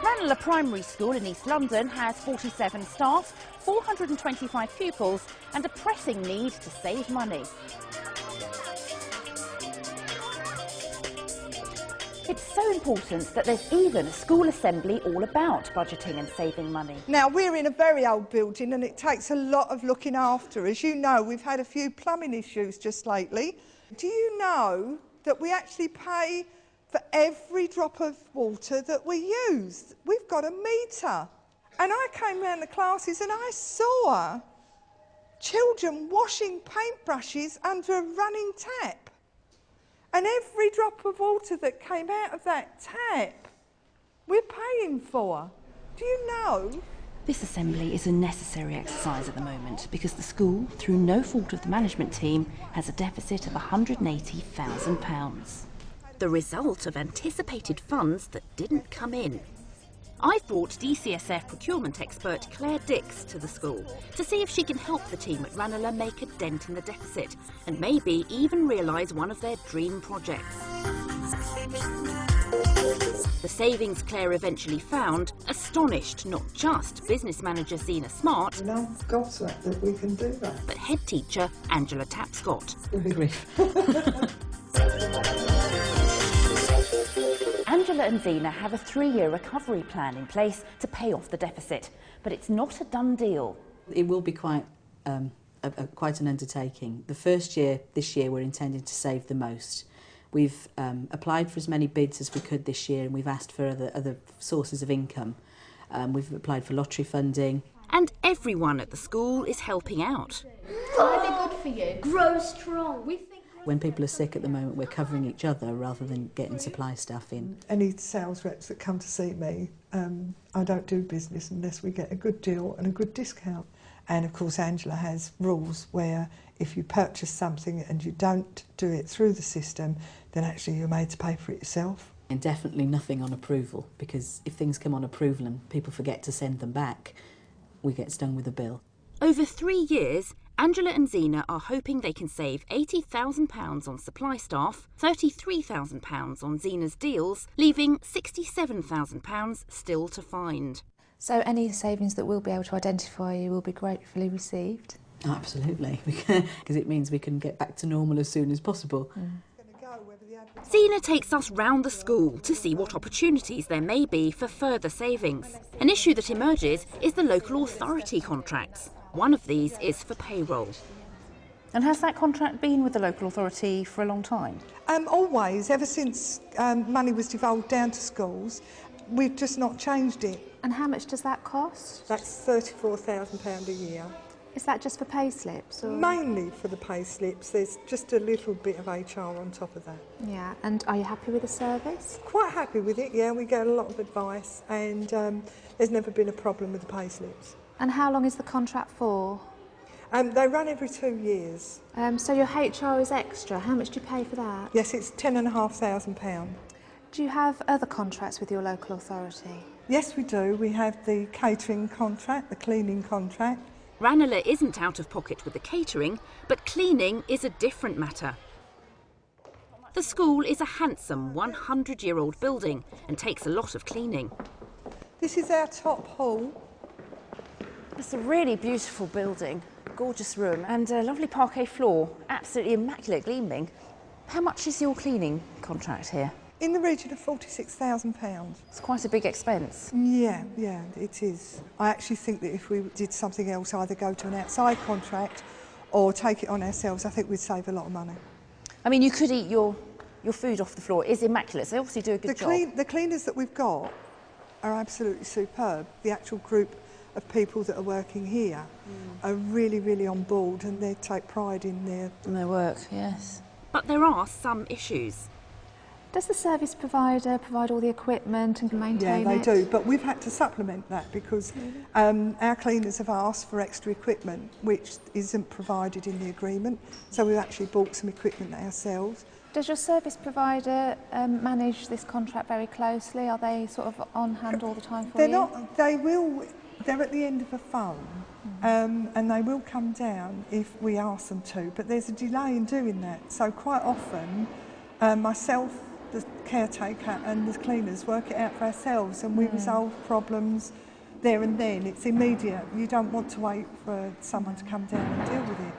Ranelagh Primary School in East London has 47 staff, 425 pupils and a pressing need to save money. It's so important that there's even a school assembly all about budgeting and saving money. Now, we're in a very old building and it takes a lot of looking after. As you know, we've had a few plumbing issues just lately. Do you know that we actually pay for every drop of water that we use? We've got a meter. And I came round the classes and I saw children washing paintbrushes under a running tap. And every drop of water that came out of that tap, we're paying for. Do you know? This assembly is a necessary exercise at the moment because the school, through no fault of the management team, has a deficit of £180,000. The result of anticipated funds that didn't come in. I've brought DCSF procurement expert Claire Dix to the school to see if she can help the team at Ranelagh make a dent in the deficit and maybe even realise one of their dream projects. The savings Claire eventually found astonished not just business manager Zena Smart, And I've got that we can do that. but head teacher Angela Tapscott. Angela and Zena have a 3-year recovery plan in place to pay off the deficit, but it's not a done deal. It will be quite quite an undertaking. The first year, this year, we're intending to save the most. We've applied for as many bids as we could this year, and we've asked for other sources of income. We've applied for lottery funding. And everyone at the school is helping out. Might be good for you. Grow strong. We think. When people are sick at the moment, we're covering each other rather than getting supply staff in. Any sales reps that come to see me, I don't do business unless we get a good deal and a good discount. And of course Angela has rules where if you purchase something and you don't do it through the system, then actually you're made to pay for it yourself. And definitely nothing on approval, because if things come on approval and people forget to send them back, we get stung with a bill. Over 3 years, Angela and Zena are hoping they can save £80,000 on supply staff, £33,000 on Zena's deals, leaving £67,000 still to find. So any savings that we'll be able to identify will be gratefully received? Absolutely, because it means we can get back to normal as soon as possible. Zena takes us round the school to see what opportunities there may be for further savings. An issue that emerges is the local authority contracts. One of these is for payroll. And has that contract been with the local authority for a long time? Always, ever since money was devolved down to schools, we've just not changed it. And how much does that cost? That's £34,000 a year. Is that just for pay slips? Or? Mainly for the pay slips. There's just a little bit of HR on top of that. Yeah, and are you happy with the service? Quite happy with it, yeah. We get a lot of advice and there's never been a problem with the pay slips. And how long is the contract for? They run every 2 years. So your HR is extra. How much do you pay for that? Yes, it's £10,500. Do you have other contracts with your local authority? Yes, we do. We have the catering contract, the cleaning contract. Ranelagh isn't out of pocket with the catering, but cleaning is a different matter. The school is a handsome 100-year-old building and takes a lot of cleaning. This is our top hall. It's a really beautiful building, gorgeous room and a lovely parquet floor, absolutely immaculate, gleaming. How much is your cleaning contract here? In the region of £46,000. It's quite a big expense. Yeah, it is. I actually think that if we did something else, either go to an outside contract or take it on ourselves, I think we'd save a lot of money. I mean, you could eat your food off the floor. It is immaculate, so they obviously do a good job. The cleaners that we've got are absolutely superb. The actual group of people that are working here are really, really on board and they take pride in their work, yes. But there are some issues. Does the service provider provide all the equipment and maintain it? Yeah, they do, but we've had to supplement that because our cleaners have asked for extra equipment which isn't provided in the agreement, so we've actually bought some equipment ourselves. Does your service provider manage this contract very closely? Are they sort of on hand all the time for They're you? not. They will. They're at the end of a phone, and they will come down if we ask them to. But there's a delay in doing that. So quite often, myself, the caretaker, and the cleaners work it out for ourselves, and we resolve problems there and then. It's immediate. You don't want to wait for someone to come down and deal with it.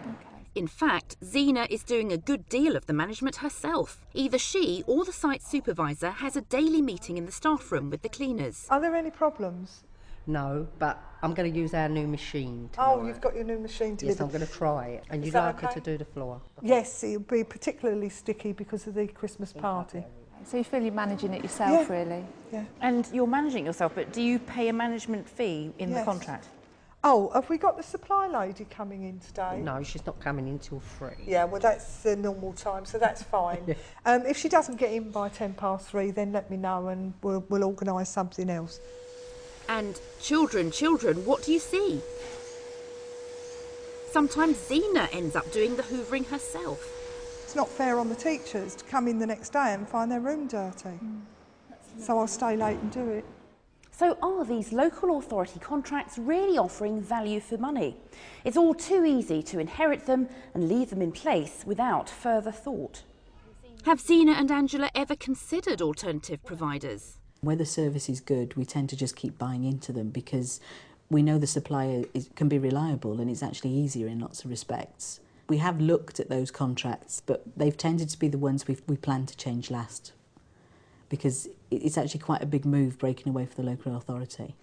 In fact, Zena is doing a good deal of the management herself. Either she or the site supervisor has a daily meeting in the staff room with the cleaners. Are there any problems? No, but I'm going to use our new machine tomorrow. Oh, you've got your new machine delivered. Yes, I'm going to try it. And Is you'd that like her okay? to do the floor? Yes, it'll be particularly sticky because of the Christmas party. So you feel you're managing it yourself, really? Yeah. And you're managing yourself, but do you pay a management fee in the Yes. contract? Oh, have we got the supply lady coming in today? No, she's not coming in till 3. Yeah, well, that's the normal time, so that's fine. If she doesn't get in by 3:10, then let me know and we'll organise something else. And children, what do you see? Sometimes Zena ends up doing the hoovering herself. It's not fair on the teachers to come in the next day and find their room dirty. So I'll stay late and do it. So are these local authority contracts really offering value for money? It's all too easy to inherit them and leave them in place without further thought. Have Zena and Angela ever considered alternative providers? Where the service is good, we tend to just keep buying into them because we know the supplier can be reliable and it's actually easier in lots of respects. We have looked at those contracts, but they've tended to be the ones we plan to change last because it's actually quite a big move breaking away from the local authority.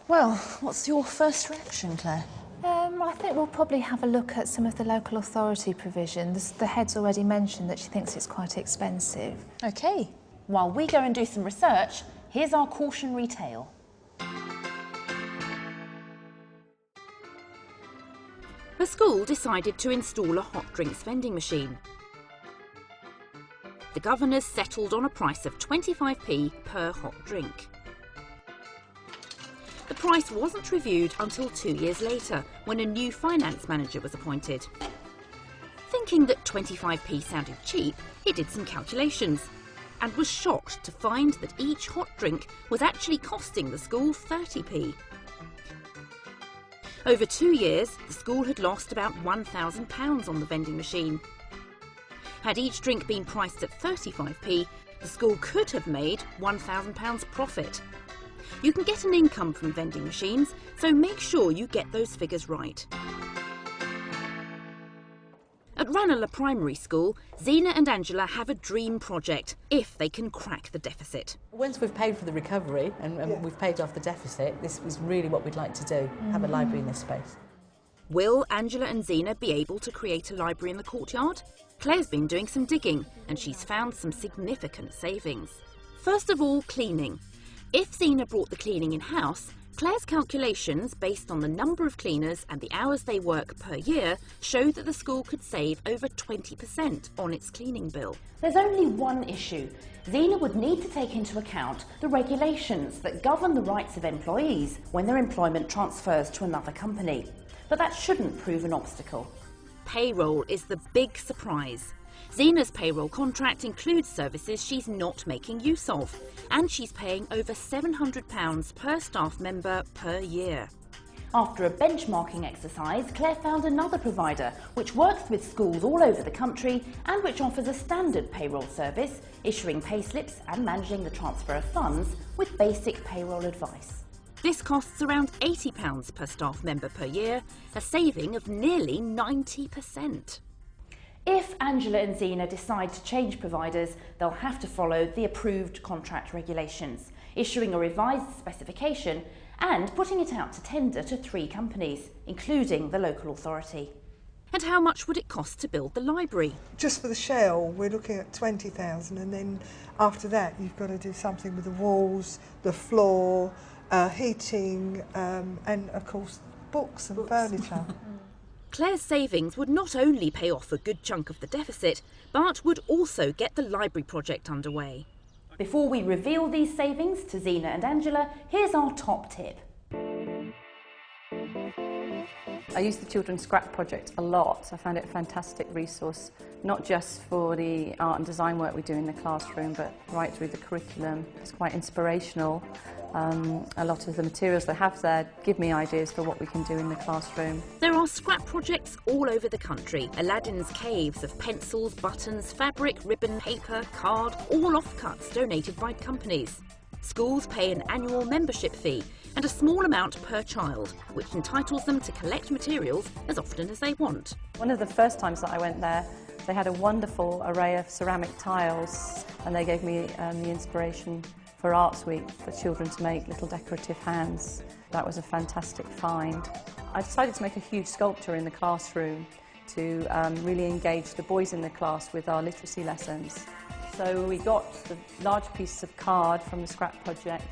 Well, what's your first reaction, Claire? I think we'll probably have a look at some of the local authority provisions. The head's already mentioned that she thinks it's quite expensive. OK. While we go and do some research, here's our cautionary tale. The school decided to install a hot drinks vending machine. The governors settled on a price of 25p per hot drink. The price wasn't reviewed until 2 years later, when a new finance manager was appointed. Thinking that 25p sounded cheap, he did some calculations and was shocked to find that each hot drink was actually costing the school 30p. Over 2 years, the school had lost about £1,000 on the vending machine. Had each drink been priced at 35p, the school could have made £1,000 profit. You can get an income from vending machines, so make sure you get those figures right. At Ranelagh Primary School, Zena and Angela have a dream project, if they can crack the deficit. Once we've paid for the recovery and we've paid off the deficit, this is really what we'd like to do, have a library in this space. Will Angela and Zena be able to create a library in the courtyard? Claire's been doing some digging and she's found some significant savings. First of all, cleaning. If Zena brought the cleaning in-house, Claire's calculations, based on the number of cleaners and the hours they work per year, show that the school could save over 20% on its cleaning bill. There's only one issue. Zena would need to take into account the regulations that govern the rights of employees when their employment transfers to another company. But that shouldn't prove an obstacle. Payroll is the big surprise. Zena's payroll contract includes services she's not making use of, and she's paying over £700 per staff member per year. After a benchmarking exercise, Claire found another provider which works with schools all over the country and which offers a standard payroll service, issuing payslips and managing the transfer of funds with basic payroll advice. This costs around £80 per staff member per year, a saving of nearly 90%. If Angela and Zena decide to change providers, they'll have to follow the approved contract regulations, issuing a revised specification and putting it out to tender to 3 companies, including the local authority. And how much would it cost to build the library? Just for the shell, we're looking at 20,000, and then after that, you've got to do something with the walls, the floor, heating, and of course, books and furniture. Claire's savings would not only pay off a good chunk of the deficit, but would also get the library project underway. Before we reveal these savings to Zena and Angela, here's our top tip. I use the Children's Scrap Project a lot. I found it a fantastic resource, not just for the art and design work we do in the classroom, but right through the curriculum. It's quite inspirational. A lot of the materials they have there give me ideas for what we can do in the classroom. There are scrap projects all over the country. Aladdin's caves of pencils, buttons, fabric, ribbon, paper, card, all offcuts donated by companies. Schools pay an annual membership fee and a small amount per child, which entitles them to collect materials as often as they want. One of the first times that I went there, they had a wonderful array of ceramic tiles, and they gave me the inspiration for Arts Week for children to make little decorative hands. That was a fantastic find. I decided to make a huge sculpture in the classroom to really engage the boys in the class with our literacy lessons. So we got the large pieces of card from the scrap project,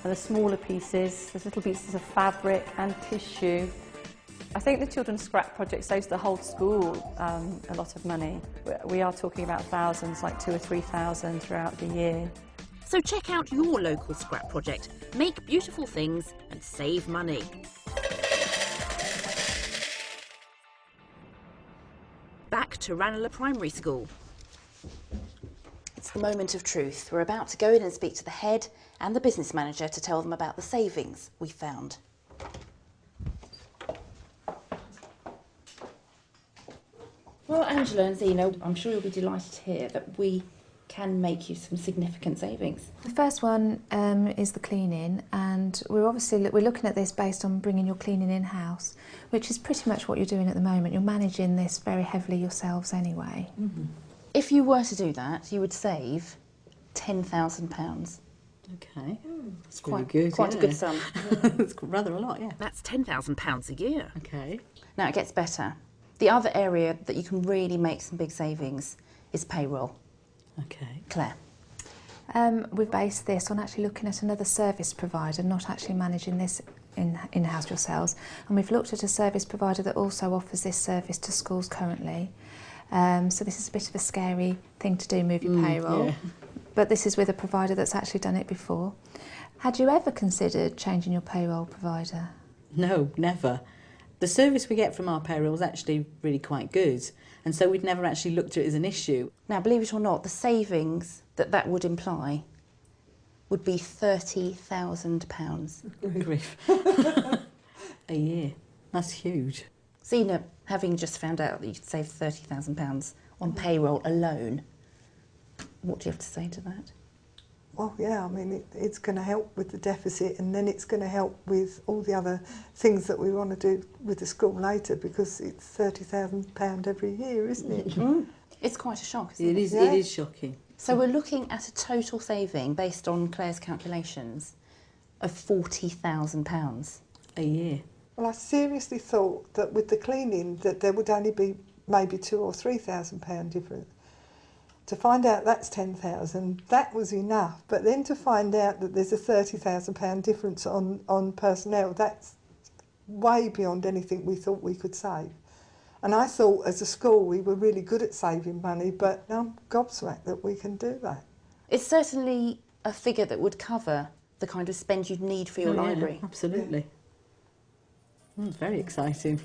and the smaller pieces, there's little pieces of fabric and tissue. I think the Children's Scrap Project saves the whole school a lot of money. We are talking about thousands, like 2,000 or 3,000 throughout the year. So check out your local scrap project, make beautiful things and save money. Back to Ranelagh Primary School. It's the moment of truth. We're about to go in and speak to the head and the business manager to tell them about the savings we found. Well, Angela and Zena, I'm sure you'll be delighted to hear that we can make you some significant savings. The first one is the cleaning, and we're looking at this based on bringing your cleaning in-house, which is pretty much what you're doing at the moment. You're managing this very heavily yourselves anyway. Mm-hmm. If you were to do that, you would save £10,000. Okay. That's quite good. Quite a good sum. It's rather a lot, yeah. That's £10,000 a year. Okay. Now it gets better. The other area that you can really make some big savings is payroll. Okay. Claire. We've based this on actually looking at another service provider, not actually managing this in-house yourselves. And we've looked at a service provider that also offers this service to schools currently. So this is a bit of a scary thing to do, move your payroll. Yeah. But this is with a provider that's actually done it before. Had you ever considered changing your payroll provider? No, never. The service we get from our payroll is actually really quite good, and so we'd never actually looked at it as an issue. Now, believe it or not, the savings that would imply would be £30,000. Good grief. A year. That's huge. Zena, having just found out that you could save £30,000 on payroll alone, what do you have to say to that? Well, yeah, I mean, it's going to help with the deficit, and then it's going to help with all the other things that we want to do with the school later, because it's £30,000 every year, isn't it? Mm. It's quite a shock, isn't it? It is, Yeah. it is shocking. So we're looking at a total saving, based on Claire's calculations, of £40,000. A year. Well, I seriously thought that with the cleaning that there would only be maybe £2,000 or £3,000 difference. To find out that's 10,000, that was enough. But then to find out that there's a £30,000 difference on personnel, that's way beyond anything we thought we could save. And I thought as a school we were really good at saving money, but I'm gobsmacked that we can do that. It's certainly a figure that would cover the kind of spend you'd need for your library. Absolutely. It's very exciting.